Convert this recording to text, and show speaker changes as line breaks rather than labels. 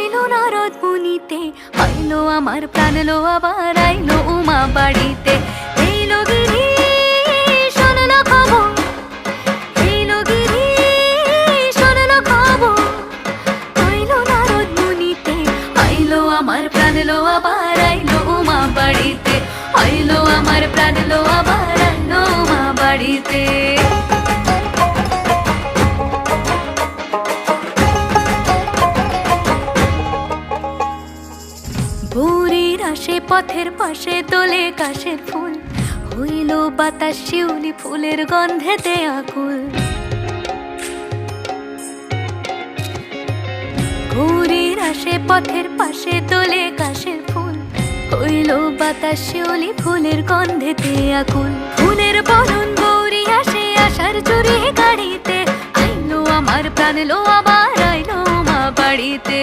আইলো নারদ মুনিতে, আইলো আমার প্রাণ লো আবার আইলো উমা বাড়িতে। এইলো গিরি শোনলো খবর, এইলো গিরি শোনলো খবর, আইলো নারদ মুনিতে, আইলো আমার প্রাণ লো আবার আইলো উমা বাড়িতে, আইলো আমার প্রাণ লো আবার আইলো উমা বাড়িতে। ভোরের আসে পথের পাশে তোলে কাশের ফুল, হইল বাতাস শিউলি ফুলের গন্ধেতে আকুল। ভোরের আসে পথের পাশে তোলে কাশের ফুল, হইল বাতাস শিউলি ফুলের গন্ধেতে আকুল। ফুলের বরণ গৌরী আসে আশার চুরি গাড়িতে, আইলো আমার প্রাণ লো আবার আইলো মা বাড়িতে।